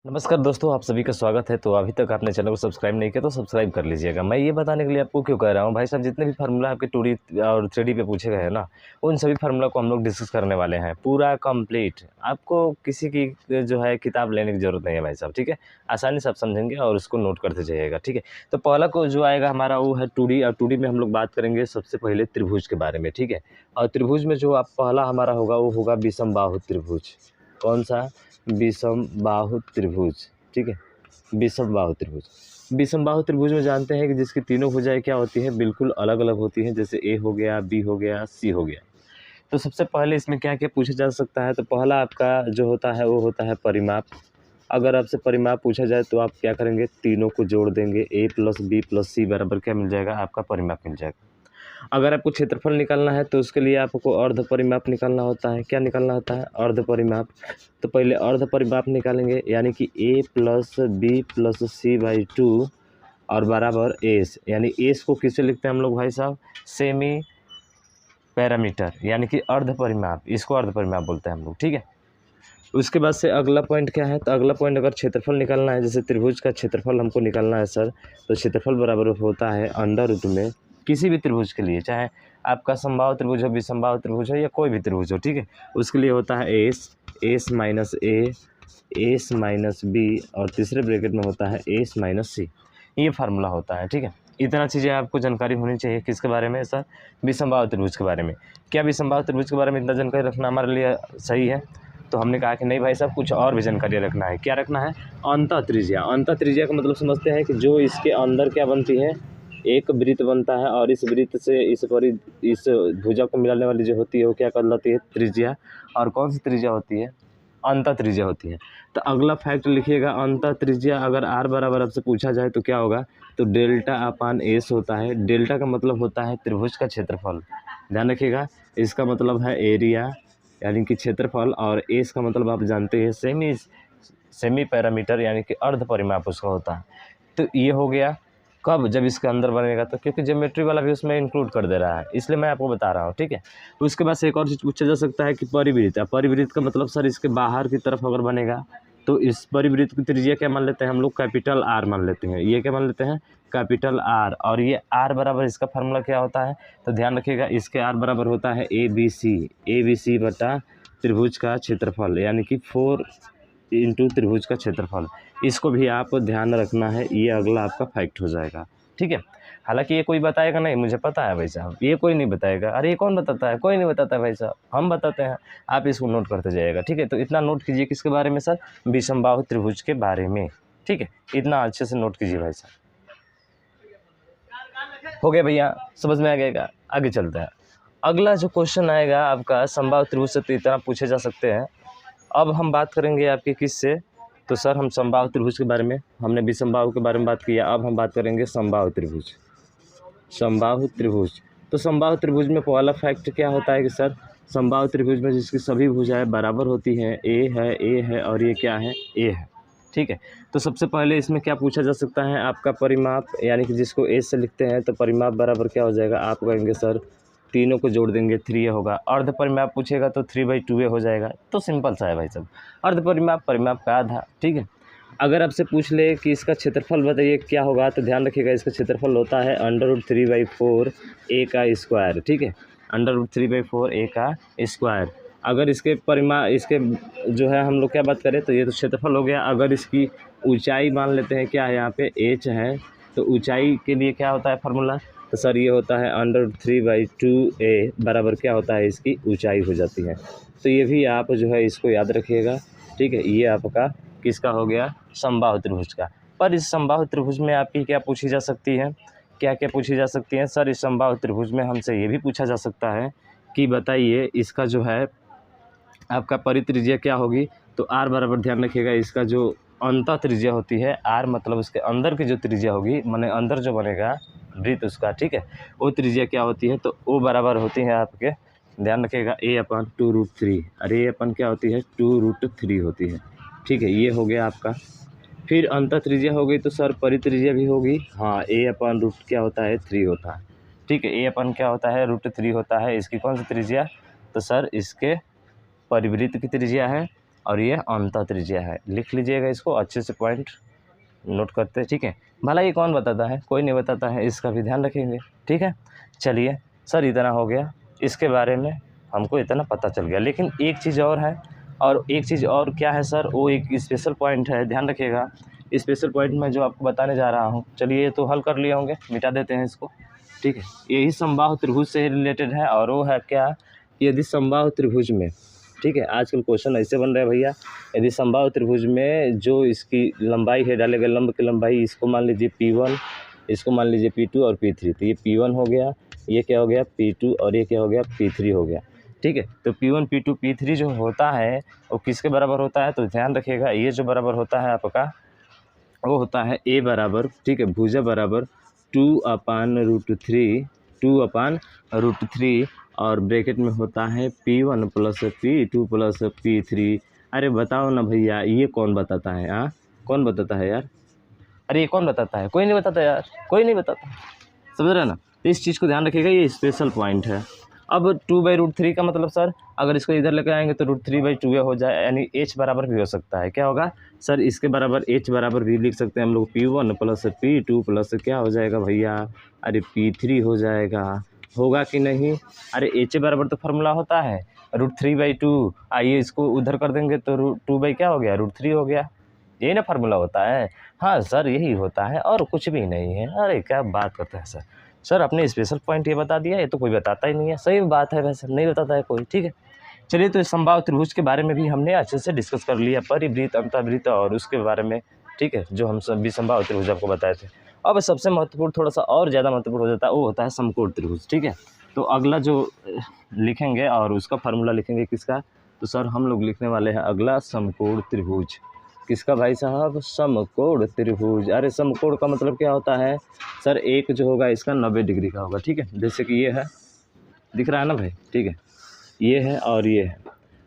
नमस्कार दोस्तों, आप सभी का स्वागत है। तो अभी तक आपने चैनल को सब्सक्राइब नहीं किया तो सब्सक्राइब कर लीजिएगा। मैं ये बताने के लिए आपको क्यों कह रहा हूँ, भाई साहब जितने भी फार्मूला आपके 2D और 3D पे पूछे गए हैं ना, उन सभी फार्मूला को हम लोग डिस्कस करने वाले हैं पूरा कंप्लीट। आपको किसी की जो है किताब लेने की ज़रूरत नहीं है भाई साहब, ठीक है। आसानी से आप समझेंगे और उसको नोट करते जाइएगा, ठीक है। तो पहला को जो आएगा हमारा वो है 2D, और 2D में हम लोग बात करेंगे सबसे पहले त्रिभुज के बारे में, ठीक है। और त्रिभुज में जो आप पहला हमारा होगा वो होगा विषमबाहु त्रिभुज। कौन सा? विषमबाहु त्रिभुज, ठीक है। विषमबाहु त्रिभुज, विषमबाहु त्रिभुज में जानते हैं कि जिसकी तीनों भुजाएं क्या होती हैं, बिल्कुल अलग अलग होती हैं। जैसे ए हो गया, बी हो गया, सी हो गया। तो सबसे पहले इसमें क्या क्या पूछा जा सकता है, तो पहला आपका जो होता है वो होता है परिमाप। अगर आपसे परिमाप पूछा जाए तो आप क्या करेंगे, तीनों को जोड़ देंगे। ए प्लस बी प्लस सी बराबर क्या मिल जाएगा, आपका परिमाप मिल जाएगा। अगर आपको क्षेत्रफल निकालना है तो उसके लिए आपको अर्ध परिमाप निकालना होता है। क्या निकालना होता है? अर्ध परिमाप। तो पहले अर्ध परिमाप निकालेंगे, यानी कि a plus B plus c by 2 और बराबर एस। यानी एस को किससे लिखते हैं हम लोग भाई साहब? सेमी पैरामीटर, यानी कि अर्ध परिमाप। इसको अर्ध परिमाप बोलते हैं हम लोग, ठीक है। उसके बाद से अगला पॉइंट क्या है, तो अगला पॉइंट अगर क्षेत्रफल निकालना है, जैसे त्रिभुज का क्षेत्रफल हमको निकालना है सर, तो क्षेत्रफल बराबर होता है अंडर रूट में किसी भी त्रिभुज के लिए, चाहे आपका समबाहु त्रिभुज हो, विषमबाहु त्रिभुज हो, या कोई भी त्रिभुज हो, ठीक है। उसके लिए होता है एस माइनस ए, एस माइनस बी, और तीसरे ब्रैकेट में होता है एस माइनस सी। ये फार्मूला होता है, ठीक है। इतना चीज़ें आपको जानकारी होनी चाहिए किसके बारे में सर? विषमबाहु त्रिभुज के बारे में। क्या विषमबाहु त्रिभुज के बारे में इतना जानकारी रखना हमारे लिए सही है? तो हमने कहा कि नहीं भाई साहब, कुछ और भी जानकारी रखना है। क्या रखना है? अंतः त्रिज्या। अंतः त्रिज्या का मतलब समझते हैं कि जो इसके अंदर क्या बनती है, एक वृत्त बनता है, और इस वृत्त से इस भुजा को मिलाने वाली जो होती है वो क्या कहलाती है? त्रिज्या। और कौन सी त्रिज्या होती है? अंतः त्रिज्या होती है। तो अगला फैक्ट लिखिएगा, अंतः त्रिज्या अगर आर बराबर आपसे पूछा जाए तो क्या होगा, तो डेल्टा अपान एस होता है। डेल्टा का मतलब होता है त्रिभुज का क्षेत्रफल, ध्यान रखिएगा। इसका मतलब है एरिया, यानी कि क्षेत्रफल, और एस का मतलब आप जानते हैं सेमी पैरामीटर, यानी कि अर्ध परिमाप उसका होता है। तो ये हो गया कब? जब इसके अंदर बनेगा, तो क्योंकि ज्योमेट्री वाला भी उसमें इंक्लूड कर दे रहा है, इसलिए मैं आपको बता रहा हूँ, ठीक है। उसके बाद से एक और चीज़ पूछा जा सकता है कि परिवृत्त। परिवृत्त का मतलब सर इसके बाहर की तरफ अगर बनेगा तो इस परिवृत्त की त्रिज्या क्या मान लेते हैं हम लोग? कैपिटल आर मान लेते हैं। ये क्या मान लेते हैं? Capital R. और ये आर बराबर इसका फार्मूला क्या होता है, तो ध्यान रखिएगा, इसके आर बराबर होता है ए बी सी बटा त्रिभुज का क्षेत्रफल, यानी कि 4 इंटू त्रिभुज का क्षेत्रफल। इसको भी आप ध्यान रखना है, ये अगला आपका फैक्ट हो जाएगा, ठीक है। हालांकि ये कोई बताएगा नहीं, मुझे पता है भाई साहब, ये कोई नहीं बताएगा। अरे ये कौन बताता है? कोई नहीं बताता है भाई साहब, हम बताते हैं। आप इसको नोट करते जाइएगा, ठीक है। तो इतना नोट कीजिए किसके बारे में सर? विषमबाहु त्रिभुज के बारे में, ठीक है। इतना अच्छे से नोट कीजिए भाई साहब। हो गया भैया, समझ में आ गया? आगे चलता है। अगला जो क्वेश्चन आएगा आपका समबाहु त्रिभुज से, तो इतना पूछे जा सकते हैं। अब हम बात करेंगे आपके किससे, तो सर हम समबाहु त्रिभुज के बारे में, हमने विषमबाहु के बारे में बात किया, अब हम बात करेंगे समबाहु त्रिभुज। समबाहु त्रिभुज, तो समबाहु त्रिभुज में पहला फैक्ट क्या होता है कि सर समबाहु त्रिभुज में जिसकी सभी भुजाएं बराबर होती हैं, ए है और ये क्या है? ए है, ठीक है। तो सबसे पहले इसमें क्या पूछा जा सकता है, आपका परिमाप, यानी कि जिसको ए से लिखते हैं, तो परिमाप बराबर क्या हो जाएगा, आप कहेंगे सर तीनों को जोड़ देंगे, 3 होगा। अर्ध परिमाप पूछेगा तो 3/2 हो जाएगा। तो सिंपल सा है भाई साहब, अर्ध परिमाप परिमाप का आधा, ठीक है। अगर आपसे पूछ ले कि इसका क्षेत्रफल बताइए क्या होगा, तो ध्यान रखिएगा, इसका क्षेत्रफल होता है √3/4 ए का स्क्वायर, ठीक है। √3/4 ए का स्क्वायर। अगर इसके इसके जो है हम लोग क्या बात करें, तो ये तो क्षेत्रफल हो गया। अगर इसकी ऊंचाई मान लेते हैं, क्या है यहाँ पे एच है, तो ऊंचाई के लिए क्या होता है फार्मूला, तो सर ये होता है √3/2a बराबर क्या होता है, इसकी ऊंचाई हो जाती है। तो ये भी आप जो है इसको याद रखिएगा, ठीक है। ये आपका किसका हो गया? समबाहु त्रिभुज का। पर इस समबाहु त्रिभुज में आपकी क्या पूछी जा सकती है, क्या क्या पूछी जा सकती है सर? इस समबाहु त्रिभुज में हमसे ये भी पूछा जा सकता है कि बताइए इसका जो है आपका परित्रिज्या क्या होगी। तो आर बराबर ध्यान रखिएगा, इसका जो अंतः त्रिज्या होती है, आर मतलब उसके अंदर की जो त्रिज्या होगी, माने अंदर जो बनेगा वृत्त उसका, ठीक है, वो त्रिज्या क्या होती है, तो वो बराबर होती है आपके, ध्यान रखिएगा, a/2√3। अरे a अपन क्या होती है? 2√3 होती है, ठीक है। ये हो गया आपका। फिर अंतः त्रिज्या हो गई, तो सर परित्रिज्या भी होगी। हाँ, a/√, क्या होता है? 3 होता है, ठीक है। a/ क्या होता है? √3 होता है। इसकी कौन सी त्रिज्या, तो सर इसके परिवृत्त की त्रिज्या है। और ये अंतः त्रिज्या है। लिख लीजिएगा इसको अच्छे से, पॉइंट नोट करते हैं, ठीक है। भला ये कौन बताता है, कोई नहीं बताता है, इसका भी ध्यान रखेंगे, ठीक है। चलिए सर इतना हो गया, इसके बारे में हमको इतना पता चल गया। लेकिन एक चीज़ और है, और एक चीज़ और क्या है सर, वो एक स्पेशल पॉइंट है, ध्यान रखिएगा। स्पेशल पॉइंट मैं जो आपको बताने जा रहा हूँ, चलिए ये तो हल कर लिए होंगे, मिटा देते हैं इसको, ठीक है। यही समबाहु त्रिभुज से रिलेटेड है, और वो है क्या, यदि समबाहु त्रिभुज में, ठीक है, आजकल क्वेश्चन ऐसे बन रहे हैं भैया, यदि समबाहु त्रिभुज में जो इसकी लंबाई है, डाले गए लंब की लंबाई, इसको मान लीजिए P1, इसको मान लीजिए P2 और P3, तो ये P1 हो गया, ये क्या हो गया P2, और ये क्या हो गया P3 हो गया, ठीक है। तो P1 P2 P3 जो होता है वो किसके बराबर होता है, तो ध्यान रखिएगा, ये जो बराबर होता है आपका, वो होता है A बराबर, ठीक है, भुजा बराबर 2/√3, 2/√3, और ब्रैकेट में होता है P1 + P2 + P3। अरे बताओ ना भैया, ये कौन बताता है, हाँ कौन बताता है यार, अरे ये कौन बताता है, कोई नहीं बताता यार, कोई नहीं बताता, समझ रहे हैं ना। तो इस चीज़ को ध्यान रखिएगा, ये स्पेशल पॉइंट है। अब 2/√3 का मतलब सर, अगर इसको इधर लेकर आएंगे तो √3/2 हो जाए, यानी H बराबर भी हो सकता है, क्या होगा सर, इसके बराबर H बराबर भी लिख सकते हैं हम लोग, P1 + P2 + क्या हो जाएगा भैया, अरे P3 हो जाएगा, होगा कि नहीं। अरे H बराबर तो फार्मूला होता है √3/2, आइए इसको उधर कर देंगे तो √2 क्या हो गया, √3 हो गया, यही ना फार्मूला होता है। हाँ सर यही होता है और कुछ भी नहीं है। अरे क्या बात करते हैं सर, सर अपने स्पेशल पॉइंट ये बता दिया, ये तो कोई बताता ही नहीं है, सही बात है, वैसे नहीं बताता है कोई, ठीक है। चलिए तो समबाहु त्रिभुज के बारे में भी हमने अच्छे से डिस्कस कर लिया, परिवृत्त, अंतःवृत्त और उसके बारे में, ठीक है, जो हम सभी समबाहु त्रिभुज आपको बताए थे। अब सबसे महत्वपूर्ण, थोड़ा सा और ज़्यादा महत्वपूर्ण हो जाता है, वो होता है समकोण त्रिभुज, ठीक है। तो अगला जो लिखेंगे और उसका फार्मूला लिखेंगे किसका, तो सर हम लोग लिखने वाले हैं अगला समकोण त्रिभुज, किसका भाई साहब, समकोण त्रिभुज। अरे समकोण का मतलब क्या होता है सर, एक जो होगा इसका 90 डिग्री का होगा, ठीक है, जैसे कि ये है, दिख रहा है ना भाई, ठीक है, ये है और ये है,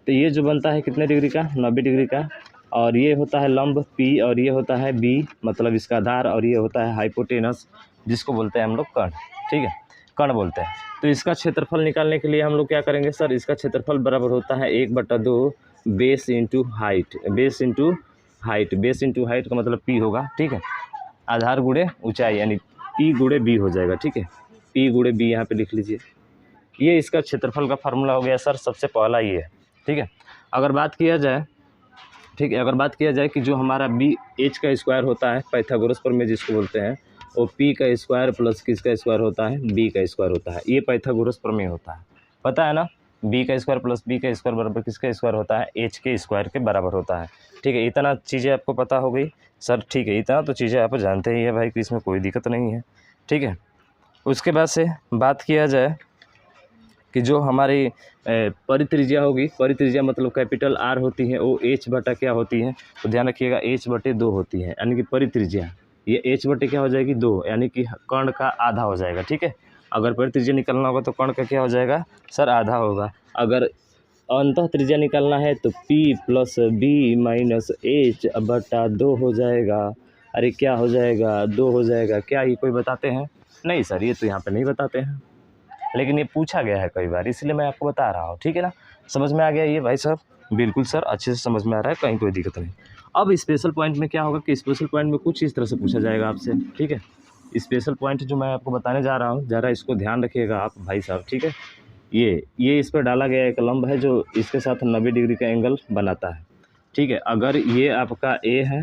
तो ये जो बनता है कितने डिग्री का, 90 डिग्री का, और ये होता है लंब P, और ये होता है B मतलब इसका आधार, और ये होता है हाइपोटेनस जिसको बोलते हैं हम लोग कर्ण, ठीक है, कर्ण बोलते हैं। तो इसका क्षेत्रफल निकालने के लिए हम लोग क्या करेंगे सर, इसका क्षेत्रफल बराबर होता है 1/2 base into height, base into height, base into height का मतलब P होगा, ठीक है, आधार गुणे ऊंचाई, यानी P गुणे B हो जाएगा, ठीक है, P गुणे B यहाँ पे लिख लीजिए। ये इसका क्षेत्रफल का फार्मूला हो गया सर, सबसे पहला ये है, ठीक है। अगर बात किया जाए, ठीक है, अगर बात किया जाए कि जो हमारा B H का स्क्वायर होता है, पाइथागोरस प्रमेय जिसको बोलते हैं, वो P का स्क्वायर प्लस किसका स्क्वायर होता है, B का स्क्वायर होता है, ये पाइथागोरस प्रमेय होता है, पता है ना। B का स्क्वायर प्लस B का स्क्वायर बराबर किसका स्क्वायर होता है, H के स्क्वायर के बराबर होता है, ठीक है। इतना चीज़ें आपको पता हो गई सर, ठीक है, इतना तो चीज़ें आप जानते ही है भाई कि इसमें कोई दिक्कत नहीं है, ठीक है। उसके बाद से बात किया जाए कि जो हमारी परित्रिज्या होगी, परित्रिज्या मतलब कैपिटल R होती है, वो H बटा क्या होती है, तो ध्यान रखिएगा H/2 होती है, यानी कि परित्रिज्या ये H/2 क्या हो जाएगी, 2, यानी कि कर्ण का आधा हो जाएगा, ठीक है। अगर परित्रिज्या निकालना होगा तो कर्ण का क्या हो जाएगा सर, आधा होगा। अगर अंतः त्रिज्या निकालना है तो P + B - H/2 हो जाएगा। अरे क्या हो जाएगा, 2 हो जाएगा, क्या ये कोई बताते हैं, नहीं सर ये तो यहाँ पे नहीं बताते हैं, लेकिन ये पूछा गया है कई बार, इसलिए मैं आपको बता रहा हूँ, ठीक है ना। समझ में आ गया ये भाई साहब, बिल्कुल सर अच्छे से समझ में आ रहा है, कहीं कोई दिक्कत नहीं। अब स्पेशल पॉइंट में क्या होगा कि स्पेशल पॉइंट में कुछ इस तरह से पूछा जाएगा आपसे, ठीक है। स्पेशल पॉइंट जो मैं आपको बताने जा रहा हूँ, ज़रा इसको ध्यान रखिएगा आप भाई साहब, ठीक है। ये इस पर डाला गया एक लंब है जो इसके साथ 90 डिग्री का एंगल बनाता है, ठीक है। अगर ये आपका A है,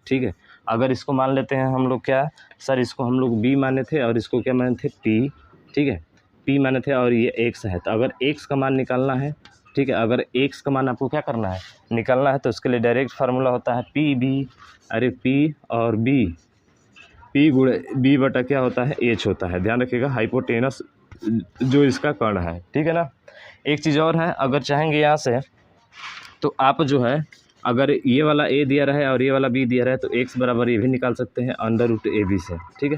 ठीक है, अगर इसको मान लेते हैं हम लोग क्या सर, इसको हम लोग B माने थे और इसको क्या माने थे P, ठीक है, P माने थे, और ये X है। तो अगर X का मान निकालना है, ठीक है, अगर X का मान आपको क्या करना है, निकालना है, तो उसके लिए डायरेक्ट फार्मूला होता है PB, अरे P और B, P गुणे B बटा क्या होता है, H होता है, ध्यान रखिएगा, हाइपोटेनस जो इसका कर्ण है, ठीक है ना। एक चीज़ और है, अगर चाहेंगे यहाँ से तो आप जो है, अगर ये वाला A दिया रहे और ये वाला B दिया रहे, तो X बराबर ये भी निकाल सकते हैं √AB से, ठीक है,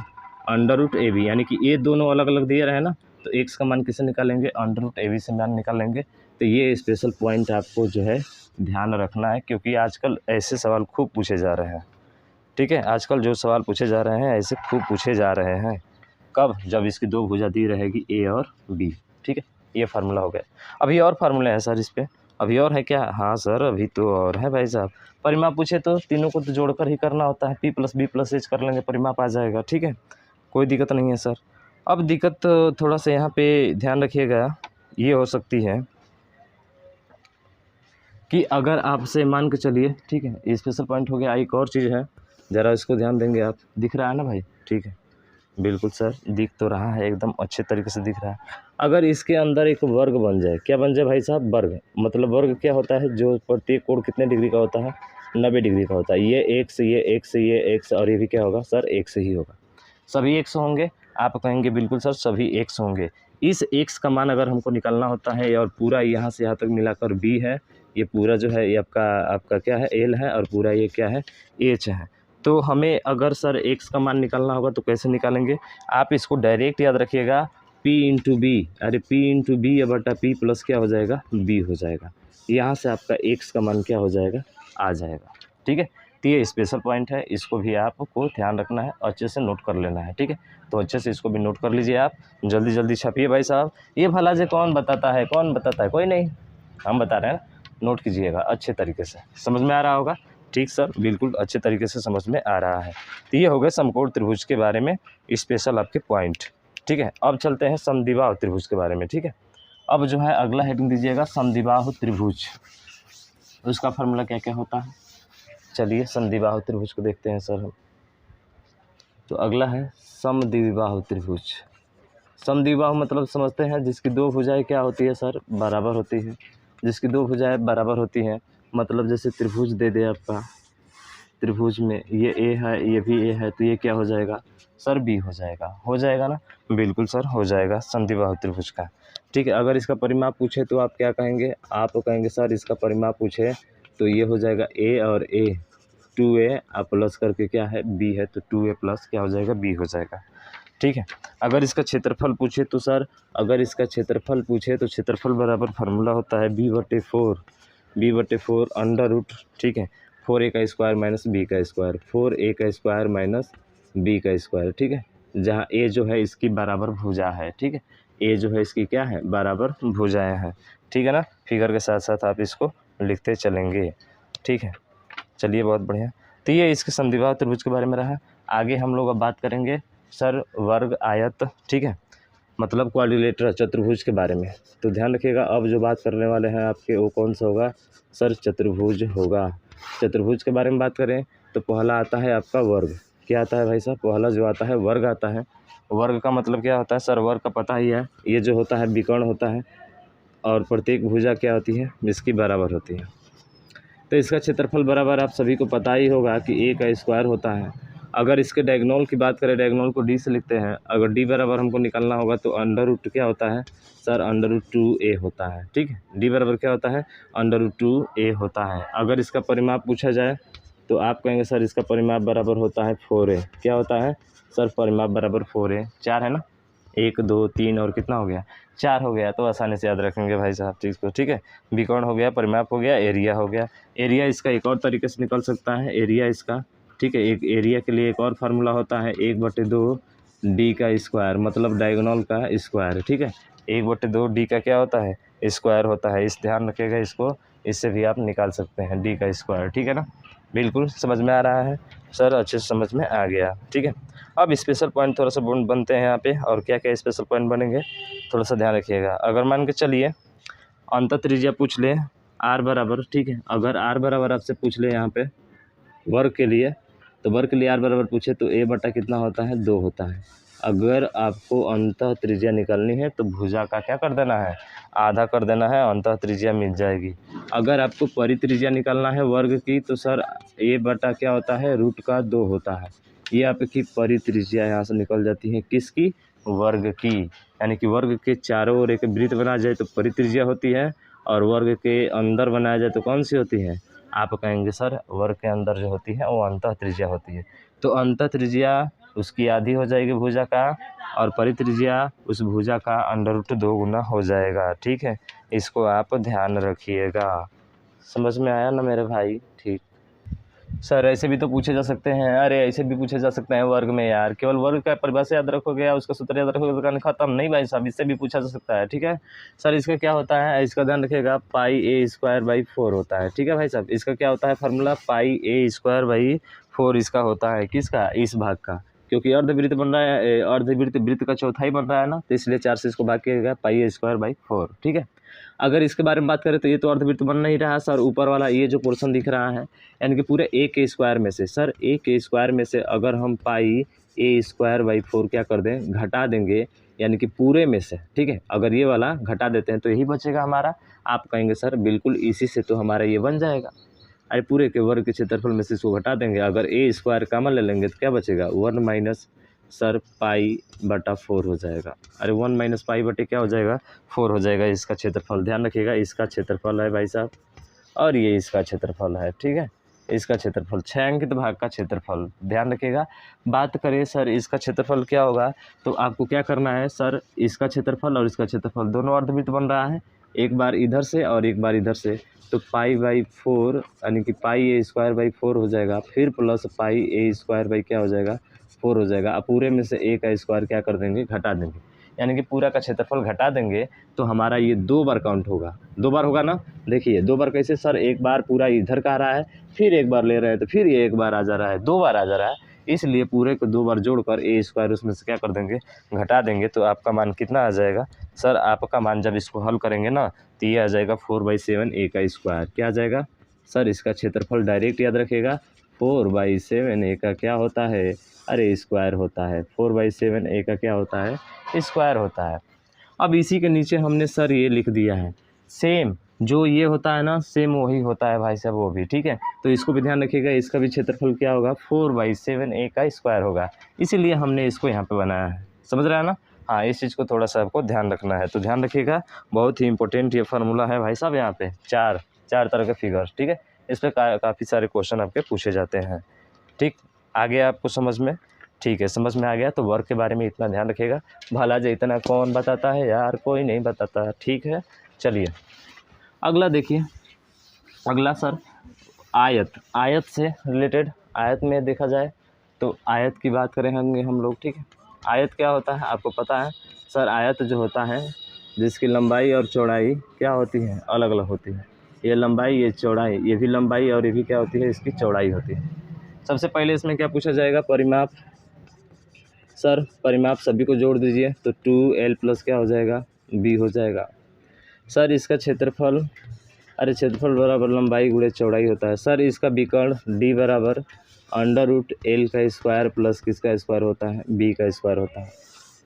√AB, यानी कि ये दोनों अलग अलग दिए रहे ना, तो X का मान किसे निकालेंगे, √AB से मान निकालेंगे। तो ये स्पेशल पॉइंट आपको जो है ध्यान रखना है, क्योंकि आजकल ऐसे सवाल खूब पूछे जा रहे हैं, ठीक है, आजकल जो सवाल पूछे जा रहे हैं ऐसे खूब पूछे जा रहे हैं। कब, जब इसकी दो भुजा दी रहेगी A और B, ठीक है, ये फार्मूला हो गया। अभी और फार्मूला है सर इस पर, अभी और है क्या? हाँ सर, अभी तो और है भाई साहब। परिमाप पूछे तो तीनों को तो जोड़कर ही करना होता है, p plus B plus H कर लेंगे, परिमाप आ जाएगा। ठीक है, कोई दिक्कत नहीं है सर। अब दिक्कत थोड़ा सा यहाँ पे ध्यान रखिएगा, ये हो सकती है कि अगर आपसे मान के चलिए, ठीक है, ये स्पेशल पॉइंट हो गया। एक और चीज़ है, ज़रा इसको ध्यान देंगे आप। दिख रहा है ना भाई? ठीक है, बिल्कुल सर, दिख तो रहा है, एकदम अच्छे तरीके से दिख रहा है। अगर इसके अंदर एक वर्ग बन जाए, क्या बन जाए भाई साहब? वर्ग। मतलब वर्ग क्या होता है? जो प्रत्येक कोण कितने डिग्री का होता है? 90 डिग्री का होता है। ये एक से ये, एक से ये, एक से, और ये भी क्या होगा सर? एक से ही होगा। सभी एक से होंगे? आप कहेंगे बिल्कुल सर, सभी एक से होंगे। इस एक्स का मान अगर हमको निकालना होता है, और पूरा यहाँ से यहाँ तक मिलाकर बी है, ये पूरा जो है ये आपका क्या है? एल है, और पूरा ये क्या है? एच है। तो हमें अगर सर एक्स का मान निकालना होगा तो कैसे निकालेंगे? आप इसको डायरेक्ट याद रखिएगा, p इंटू बी। अरे p इंटू बी या बटा p प्लस क्या हो जाएगा? b हो जाएगा। यहाँ से आपका x का मान क्या हो जाएगा? आ जाएगा। ठीक है, तो ये स्पेशल पॉइंट है, इसको भी आपको ध्यान रखना है, अच्छे से नोट कर लेना है। ठीक है, तो अच्छे से इसको भी नोट कर लीजिए आप। जल्दी जल्दी छापिए भाई साहब। ये भला जे कौन बताता है? कौन बताता है? कोई नहीं, हम बता रहे हैं ना। नोट कीजिएगा अच्छे तरीके से, समझ में आ रहा होगा? ठीक सर, बिल्कुल अच्छे तरीके से समझ में आ रहा है। तो ये हो गए समकोण त्रिभुज के बारे में स्पेशल आपके पॉइंट। ठीक है, अब चलते हैं समद्विबाहु त्रिभुज के बारे में। ठीक है, अब जो है अगला हेडिंग दीजिएगा समद्विबाहु त्रिभुज। उसका फार्मूला क्या क्या होता है? चलिए समद्विबाहु त्रिभुज को देखते हैं सर हम। तो अगला है समद्विबाहु त्रिभुज। समद्विबाहु मतलब समझते हैं जिसकी दो भुजाएं क्या होती है सर? बराबर होती है। जिसकी दो भुजाएं बराबर होती हैं, मतलब जैसे त्रिभुज दे दे आपका, त्रिभुज में ये ए है, ये भी ए है, तो ये क्या हो जाएगा सर? बी हो जाएगा। हो जाएगा ना? बिल्कुल सर, हो जाएगा समद्विबाहु त्रिभुज का। ठीक है, अगर इसका परिमाप पूछे तो आप क्या कहेंगे? आप कहेंगे सर इसका परिमाप पूछे तो ये हो जाएगा ए और ए, 2a आप प्लस करके क्या है? बी है, तो 2a प्लस क्या हो जाएगा? बी हो जाएगा। ठीक है, अगर इसका क्षेत्रफल पूछे तो सर, अगर इसका क्षेत्रफल पूछे तो क्षेत्रफल बराबर फार्मूला होता है b/4 अंडर रूट, ठीक है, 4a का स्क्वायर माइनस बी का स्क्वायर, 4a का स्क्वायर माइनस बी का स्क्वायर। ठीक है, जहाँ a जो है इसकी बराबर भुजा है। ठीक है, a जो है इसकी क्या है? बराबर भुजाएं हैं। ठीक है ना? फिगर के साथ साथ आप इसको लिखते चलेंगे। ठीक है, चलिए बहुत बढ़िया। तो ये इसके समद्विबाहु त्रिभुज के बारे में रहा। आगे हम लोग अब बात करेंगे सर वर्ग आयत, ठीक है, मतलब क्वाड्रिलेटरल चतुर्भुज के बारे में। तो ध्यान रखिएगा, अब जो बात करने वाले हैं आपके वो कौन सा होगा सर? चतुर्भुज होगा। चतुर्भुज के बारे में बात करें तो पहला आता है आपका वर्ग। क्या आता है भाई साहब? पहला जो आता है वर्ग आता है। वर्ग का मतलब क्या होता है सर? वर्ग का पता ही है, ये जो होता है विकर्ण होता है, और प्रत्येक भुजा क्या होती है? इसकी बराबर होती है। तो इसका क्षेत्रफल बराबर आप सभी को पता ही होगा कि a का स्क्वायर होता है। अगर इसके डायगोनल की बात करें, डायगोनल को d से लिखते हैं। अगर d बराबर हमको निकालना होगा तो अंडर रूट क्या होता है सर? अंडर रूट 2a होता है। ठीक है, d बराबर क्या होता है? अंडर रूट 2a होता है। अगर इसका परिमाप पूछा जाए तो आप कहेंगे सर इसका परिमाप बराबर होता है 4a। क्या होता है सर? परिमाप बराबर 4a। 4 है ना? 1 2 3 और कितना हो गया? 4 हो गया। तो आसानी से याद रखेंगे भाई साहब चीज़ को। ठीक है, विकर्ण हो गया, परिमाप हो गया, एरिया हो गया। एरिया इसका एक और तरीके से निकल सकता है, एरिया इसका। ठीक है, एक एरिया के लिए एक और फार्मूला होता है 1/2 डी का स्क्वायर, मतलब डायगोनल का स्क्वायर। ठीक है, 1/2 डी का क्या होता है? स्क्वायर होता है। इस ध्यान रखिएगा इसको, इससे भी आप निकाल सकते हैं डी का स्क्वायर। ठीक है ना? बिल्कुल समझ में आ रहा है सर? अच्छे से समझ में आ गया। ठीक है, अब स्पेशल पॉइंट थोड़ा सा बनते हैं यहाँ पे, और क्या क्या स्पेशल पॉइंट बनेंगे थोड़ा सा ध्यान रखिएगा। अगर मान के चलिए अंतः त्रिज्या पूछ ले r बराबर, ठीक है, अगर r बराबर आपसे पूछ ले यहाँ पे वर्ग के लिए, तो वर्ग के लिए r बराबर पूछे तो a बटा कितना होता है? 2 होता है। अगर आपको अंतः त्रिज्या निकालनी है तो भुजा का क्या कर देना है? आधा कर देना है, अंतः त्रिज्या मिल जाएगी। अगर आपको परित्रिज्या निकालना है वर्ग की तो सर a बटा क्या होता है? रूट का 2 होता है। ये आपकी परित्रिज्या यहाँ से निकल जाती है, किसकी? वर्ग की। यानी कि वर्ग के चारों ओर एक वृत्त बनाया जाए तो परित्रिज्या होती है, और वर्ग के अंदर बनाया जाए तो कौन सी होती है? आप कहेंगे सर वर्ग के अंदर जो होती है वो अंतः त्रिज्या होती है। तो अंतः त्रिज्या उसकी आधी हो जाएगी भुजा का, और परित्रिज्या उस भुजा का अंडर रूट 2 गुना हो जाएगा। ठीक है, इसको आप ध्यान रखिएगा। समझ में आया ना मेरे भाई? ठीक। सर ऐसे भी तो पूछे जा सकते हैं, अरे ऐसे भी पूछे जा सकते हैं वर्ग में यार, केवल वर्ग का परिभाषा याद रखोगे या उसका सूत्र याद रखोगे तो खत्म नहीं भाई साहब, इससे भी पूछा जा सकता है। ठीक है सर, इसका क्या होता है, इसका ध्यान रखिएगा, पाई ए स्क्वायर बाई 4 होता है। ठीक है भाई साहब, इसका क्या होता है formula, pi A square by 4 इसका होता है, किसका, इस भाग का, क्योंकि अर्धवृत्त बन रहा है, अर्धवृत्त वृत्त का चौथाई बन रहा है ना, तो इसलिए 4 से इसको भाग किया गया, पाई ए स्क्वायर बाई 4। ठीक है, अगर इसके बारे में बात करें तो ये तो अर्धवृत्त बन नहीं रहा सर, ऊपर वाला ये जो पोर्शन दिख रहा है, यानी कि पूरे ए के स्क्वायर में से, सर ए के स्क्वायर में से अगर हम पाई ए स्क्वायर बाई 4 क्या कर दें, घटा देंगे, यानी कि पूरे में से। ठीक है, अगर ये वाला घटा देते हैं तो यही बचेगा हमारा। आप कहेंगे सर बिल्कुल इसी से तो हमारा ये बन जाएगा, अरे पूरे के वर्ग के क्षेत्रफल में से इसको घटा देंगे, अगर ए स्क्वायर कॉमन ले लेंगे तो क्या बचेगा, 1 माइनस सर पाई बटा 4 हो जाएगा। अरे 1 माइनस पाई बटे क्या हो जाएगा, 4 हो जाएगा इसका क्षेत्रफल। ध्यान रखिएगा, इसका क्षेत्रफल है भाई साहब, और ये इसका क्षेत्रफल है। ठीक है, इसका क्षेत्रफल 6 अंकित भाग का क्षेत्रफल। ध्यान रखिएगा, बात करें सर इसका क्षेत्रफल क्या होगा, तो आपको क्या करना है सर, इसका क्षेत्रफल और इसका क्षेत्रफल दोनों अर्धवृत्त बन रहा है, एक बार इधर से और एक बार इधर से, तो पाई बाई 4 यानी कि पाई ए स्क्वायर बाई 4 हो जाएगा, फिर plus pi A square by क्या हो जाएगा, 4 हो जाएगा। अब पूरे में से ए का स्क्वायर क्या कर देंगे, घटा देंगे, यानी कि पूरा का क्षेत्रफल घटा देंगे तो हमारा ये 2 बार काउंट होगा, 2 बार होगा ना। देखिए 2 बार कैसे सर, एक बार पूरा इधर का आ रहा है, फिर एक बार ले रहे हैं तो फिर ये एक बार आ जा रहा है, 2 बार आ जा रहा है, इसलिए पूरे को 2 बार जोड़कर ए स्क्वायर उसमें से क्या कर देंगे, घटा देंगे। तो आपका मान कितना आ जाएगा सर, आपका मान जब इसको हल करेंगे ना तो ये आ जाएगा 4/7 ए का स्क्वायर। क्या आ जाएगा सर, इसका क्षेत्रफल डायरेक्ट याद रखेगा, 4/7 ए का क्या होता है, अरे स्क्वायर होता है, 4/7 ए का क्या होता है, स्क्वायर होता है। अब इसी के नीचे हमने सर ये लिख दिया है, सेम जो ये होता है ना सेम वही होता है भाई साहब वो भी। ठीक है, तो इसको भी ध्यान रखिएगा, इसका भी क्षेत्रफल क्या होगा, 4/7 ए का स्क्वायर होगा, इसीलिए हमने इसको यहाँ पे बनाया है। समझ रहा है ना, हाँ इस चीज़ को थोड़ा सा आपको ध्यान रखना है। तो ध्यान रखिएगा, बहुत ही इंपॉर्टेंट ये फार्मूला है भाई साहब, यहाँ पे चार तरह के फिगर। ठीक है, इस पर काफ़ी सारे क्वेश्चन आपके पूछे जाते हैं। ठीक, आ गया आपको समझ में, ठीक है समझ में आ गया। तो वर्क के बारे में इतना ध्यान रखिएगा, भला जो इतना कौन बताता है यार, कोई नहीं बताता। ठीक है, चलिए अगला देखिए, अगला सर आयत से रिलेटेड, आयत में देखा जाए तो आयत की बात करें हम लोग। ठीक है, आयत क्या होता है आपको पता है सर, आयत जो होता है जिसकी लंबाई और चौड़ाई क्या होती है, अलग अलग होती है। ये लंबाई, ये चौड़ाई, ये भी लंबाई और ये भी क्या होती है, इसकी चौड़ाई होती है। सबसे पहले इसमें क्या पूछा जाएगा, परिमाप। सर परिमाप सभी को जोड़ दीजिए तो 2l प्लस क्या हो जाएगा, b हो जाएगा। सर इसका क्षेत्रफल, अरे क्षेत्रफल बराबर लंबाई गुणे चौड़ाई होता है। सर इसका विकर्ण d बराबर √l का स्क्वायर प्लस किसका स्क्वायर होता है, b का स्क्वायर होता है।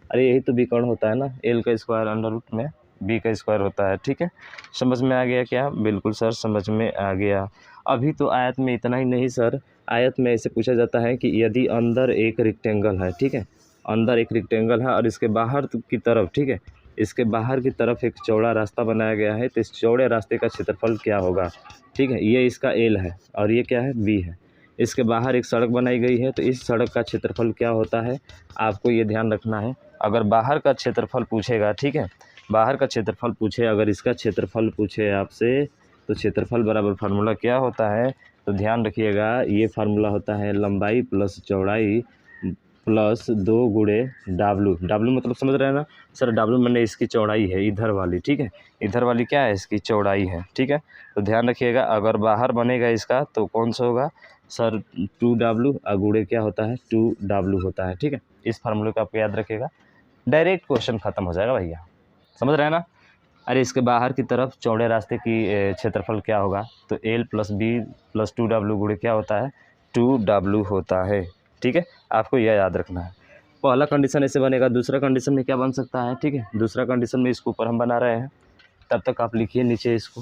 अरे यही तो विकर्ण होता है ना, l का स्क्वायर √ में b का स्क्वायर होता है। ठीक है, समझ में आ गया क्या, बिल्कुल सर समझ में आ गया। अभी तो आयत में इतना ही नहीं सर, आयत में ऐसे पूछा जाता है कि यदि अंदर एक रेक्टेंगल है, ठीक है, अंदर एक रेक्टेंगल है और इसके बाहर की तरफ, ठीक है, इसके बाहर की तरफ एक चौड़ा रास्ता बनाया गया है, तो इस चौड़े रास्ते का क्षेत्रफल क्या होगा। ठीक है, ये इसका l है और ये क्या है, b है। इसके बाहर एक सड़क बनाई गई है, तो इस सड़क का क्षेत्रफल क्या होता है, आपको ये ध्यान रखना है। अगर बाहर का क्षेत्रफल पूछेगा, ठीक है, बाहर का क्षेत्रफल पूछे, अगर इसका क्षेत्रफल पूछे आपसे, तो क्षेत्रफल बराबर फार्मूला क्या होता है, तो ध्यान रखिएगा, ये फार्मूला होता है लंबाई प्लस चौड़ाई प्लस 2 गुणे W मतलब समझ रहे हैं ना सर, W मैंने इसकी चौड़ाई है इधर वाली। ठीक है, इधर वाली क्या है, इसकी चौड़ाई है। ठीक है, तो ध्यान रखिएगा, अगर बाहर बनेगा इसका तो कौन सा होगा सर, 2W, और गुणे क्या होता है, 2W होता है। ठीक है, इस फार्मूले को आपको याद रखिएगा, डायरेक्ट क्वेश्चन खत्म हो जाएगा भैया, समझ रहे हैं ना। अरे इसके बाहर की तरफ चौड़े रास्ते की क्षेत्रफल क्या होगा, तो l plus b plus 2W गुणे क्या होता है, 2W होता है। ठीक है, आपको यह याद रखना है। पहला कंडीशन ऐसे बनेगा, दूसरा कंडीशन में क्या बन सकता है, ठीक है, दूसरा कंडीशन में इसके ऊपर हम बना रहे हैं, तब तक आप लिखिए नीचे इसको।